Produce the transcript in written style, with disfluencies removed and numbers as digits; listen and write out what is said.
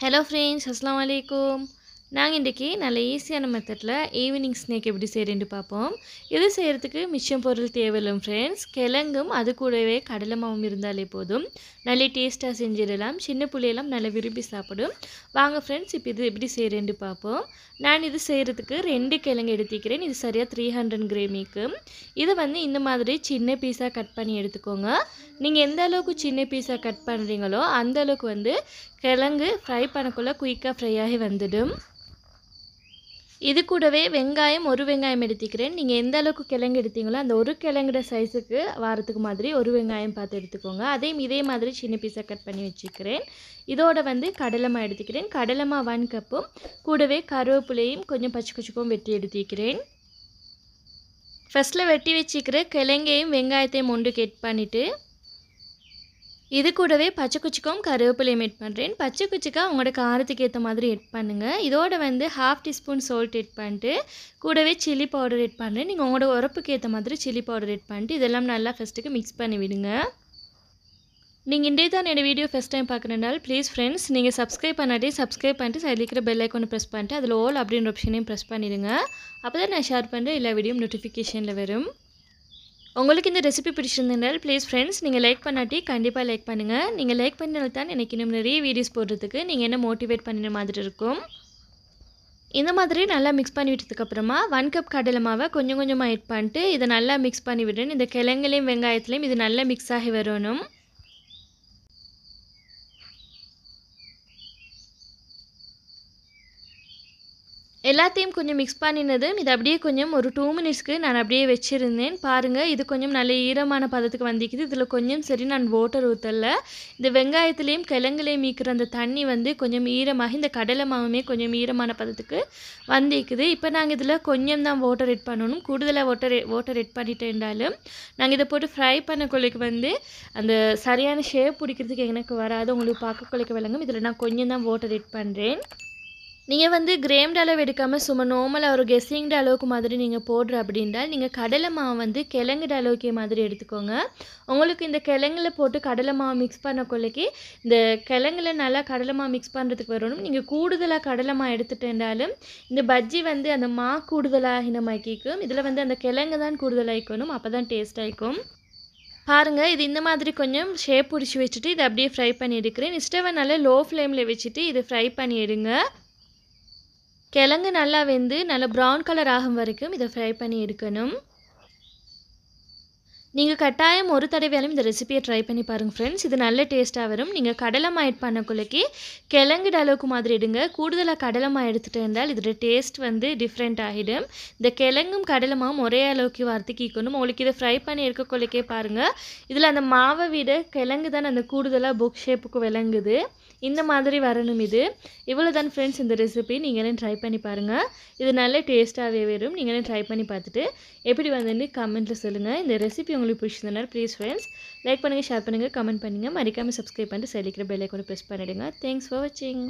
Hello friends, அஸ்ஸலாமு அலைக்கும். நாங்கள் இன்றைக்கி நல்ல ஈஸியான மெத்தடில் ஈவினிங் ஸ்நாக் எப்படி செய்கிறேன்னு பார்ப்போம். இது செய்கிறதுக்கு மிச்சம் பொருள் தேவையில்லை ஃப்ரெண்ட்ஸ். கிழங்கும் அது கூடவே கடலை மாவும் இருந்தாலே போதும். நல்ல டேஸ்ட்டாக செஞ்சிடலாம். சின்ன புள்ளையெல்லாம் நல்லா விரும்பி சாப்பிடும். வாங்க ஃப்ரெண்ட்ஸ், இப்போ இது எப்படி செய்கிறேன்னு பார்ப்போம். நான் இது செய்கிறதுக்கு 2 கிழங்கு எடுத்துக்கிறேன். இது சரியாக 300 கிராமிக்கு. இதை இந்த மாதிரி சின்ன பீஸாக கட் பண்ணி எடுத்துக்கோங்க. நீங்கள் எந்த அளவுக்கு சின்ன பீஸாக கட் பண்ணுறீங்களோ அந்த அளவுக்கு கிழங்கு ஃப்ரை பண்ணக்குள்ளே குயிக்காக ஃப்ரை ஆகி வந்துடும். இது கூடவே வெங்காயம் 1 வெங்காயம் எடுத்துக்கிறேன். நீங்கள் எந்த அளவுக்கு கிழங்கு எடுத்தீங்களோ அந்த ஒரு கிழங்குட சைஸுக்கு வாரத்துக்கு மாதிரி 1 வெங்காயம் பார்த்து எடுத்துக்கோங்க. இதே மாதிரி சின்ன பீஸாக கட் பண்ணி வச்சுக்கிறேன். இதோட கடலைமா எடுத்துக்கிறேன். கடலைமா 1 கப்பும் கூடவே கருவேப்பிலையும் கொஞ்சம் பச்சை பச்சைக்கும் வெட்டி எடுத்துக்கிறேன். ஃபஸ்ட்டில் வெட்டி வச்சுக்கிற கிழங்கையும் வெங்காயத்தையும் ஒன்றுக்கு எட் பண்ணிவிட்டு இது கூடவே பச்சை குச்சிக்கும் கருவேப்பிலையும் எட் பண்ணுறேன். பச்சை குச்சிக்காய் உங்களோட காரத்துக்கு ஏற்ற மாதிரி எட் பண்ணுங்கள். இதோட 1/2 டீஸ்பூன் சால்ட் எட் பண்ணிட்டு கூடவே சில்லி பவுடர் எட் பண்ணுறேன். நீங்கள் உங்களோட உரப்புக்கு ஏற்ற மாதிரி சில்லி பவுடர் எட் பண்ணிட்டு இதெல்லாம் நல்லா ஃபஸ்ட்டுக்கு மிக்ஸ் பண்ணி விடுங்க. நீங்கள் இன்றைய தான் என்னோடய வீடியோ ஃபஸ்ட் டைம் பார்க்குறதுனால ப்ளீஸ் ஃப்ரெண்ட்ஸ், நீங்கள் சப்ஸ்கிரைப் பண்ணாட்டி சப்ஸ்கிரைப் பண்ணிட்டு சைடில் இருக்கிற பெல் ஐக்கானை ப்ரெஸ் பண்ணிட்டு அதில் ஆல் அப்படின்ற ஆப்ஷனையும் ப்ரெஸ் பண்ணிடுங்க. அப்போ தான் நான் ஷேர் பண்ணுற எல்லா வீடியோ நோட்டிஃபிகேஷனில் வரும். உங்களுக்கு இந்த ரெசிபி பிடிச்சிருந்தால் ப்ளீஸ் ஃப்ரெண்ட்ஸ், நீங்கள் லைக் பண்ணாட்டி கண்டிப்பாக லைக் பண்ணுங்கள். நீங்கள் லைக் பண்ணால் தான் எனக்கு இன்னும் நிறைய வீடியோஸ் போடுறதுக்கு நீங்கள் என்ன மோட்டிவேட் பண்ணுற மாதிரி இருக்கும். இந்த மாதிரி நல்லா மிக்ஸ் பண்ணி விட்டதுக்கப்புறமா 1 கப் கடலை மாவை கொஞ்சம் கொஞ்சமாக எட் பண்ணிட்டு இதை நல்லா மிக்ஸ் பண்ணி விடுறேன். இந்த கிழங்குலையும் வெங்காயத்துலேயும் இது நல்லா மிக்ஸ் ஆகி வரணும். எல்லாத்தையும் கொஞ்சம் மிக்ஸ் பண்ணினதும் இது அப்படியே கொஞ்சம் ஒரு 2 மினிட்ஸ்க்கு நான் அப்படியே வச்சுருந்தேன். பாருங்கள், இது கொஞ்சம் நல்ல ஈரமான பதத்துக்கு வந்திக்குது. இதில் கொஞ்சம் சரி நான் வாட்டர் ஊற்றல. இந்த வெங்காயத்துலேயும் கிழங்குலையும் மீக்கிற அந்த தண்ணி கொஞ்சம் ஈரமாகி இந்த கடலை மாவுமே கொஞ்சம் ஈரமான பதத்துக்கு வந்திக்குது. இப்போ நாங்கள் இதில் கொஞ்சம் தான் வாட்டர் எட் பண்ணணும். கூடுதலாக வாட்டர் எட் பண்ணிட்டேன்றாலும் நாங்கள் இதை போட்டு ஃப்ரை பண்ணக்குள்ளைக்கு அந்த சரியான ஷேப் பிடிக்கிறதுக்கு எனக்கு வராது. உங்களுக்கு பார்க்கக்குள்ளைக்கு விளங்கும். இதில் நான் கொஞ்சம் தான் வாட்டர் எட் பண்ணுறேன். நீங்கள் கிரேம்டு அளவு எடுக்காமல் சும்மா நார்மலாக ஒரு கெஸ்ஸிங்டு அளவுக்கு மாதிரி நீங்கள் போடுற அப்படின்றால் நீங்கள் கடலை மாவு கிழங்குட அளவுக்கு மாதிரி எடுத்துக்கோங்க. உங்களுக்கு இந்த கிழங்குல போட்டு கடலை மாவு மிக்ஸ் பண்ணக்குள்ளைக்கு இந்த கிழங்குல நல்லா கடலை மாவு மிக்ஸ் பண்ணுறதுக்கு வரணும். நீங்கள் கூடுதலாக கடலை மாவு எடுத்துட்டேன்றாலும் இந்த பஜ்ஜி அந்த மா கூடுதலாக இனமாக்கிக்கும். இதில் அந்த கிழங்கு தான் கூடுதலாகிக்கணும். அப்போ தான் டேஸ்ட் ஆகிக்கும். பாருங்கள், இது இந்த மாதிரி கொஞ்சம் ஷேப் பிடிச்சி வச்சுட்டு இதை அப்படியே ஃப்ரை பண்ணி எடுக்கிறேன். ஸ்டவ்வை நல்லா லோ ஃப்ளேமில் வச்சுட்டு இதை ஃப்ரை பண்ணி எடுங்க. கிழங்கு நல்லா வெந்து நல்லா ப்ரௌன் கலர் ஆகும் வரைக்கும் இதை ஃப்ரை பண்ணி எடுக்கணும். நீங்கள் கட்டாயம் ஒரு தடவையாலும் இந்த ரெசிபியை ட்ரை பண்ணி பாருங்கள் ஃப்ரெண்ட்ஸ். இது நல்ல டேஸ்ட்டாக வரும். நீங்கள் கடலைமா எட் பண்ணக்குள்ளைக்கு கிழங்குட அளவுக்கு மாதிரி எடுங்க. கூடுதலாக கடலைமா எடுத்துகிட்டு இருந்தால் இதோட டேஸ்ட் டிஃப்ரெண்ட் ஆகிடும். இந்த கிழங்கும் கடலைமாவும் ஒரே அளவுக்கு வார்த்தைக்கு ஈக்கணும். உங்களுக்கு இதை ஃப்ரை பண்ணி எடுக்கக்குள்ளைக்கே பாருங்கள், இதில் அந்த மாவை விட கிழங்கு தான் அந்த கூடுதலாக புக் ஷேப்புக்கு விளங்குது. இந்த மாதிரி வரணும். இவ்வளோ தான் ஃப்ரெண்ட்ஸ் இந்த ரெசிபி. நீங்களும் ட்ரை பண்ணி பாருங்கள். இது நல்ல டேஸ்ட்டாகவே வரும். நீங்களும் ட்ரை பண்ணி பார்த்துட்டு எப்படி கமெண்ட்டில் சொல்லுங்கள். இந்த ரெசிபி உங்களுக்கு பிடிச்சிருந்தனால ப்ளீஸ் ஃப்ரெண்ட்ஸ் லைக் பண்ணுங்கள், ஷேர் பண்ணுங்கள், கமெண்ட் பண்ணுங்கள். மறக்காமல் சப்ஸ்கிரைப் பண்ணிட்டு சைடில் இருக்கிற பெல் ஐக்கானை ப்ரெஸ் பண்ணிவிடுங்க. தேங்க்ஸ் ஃபார் வாட்சிங்.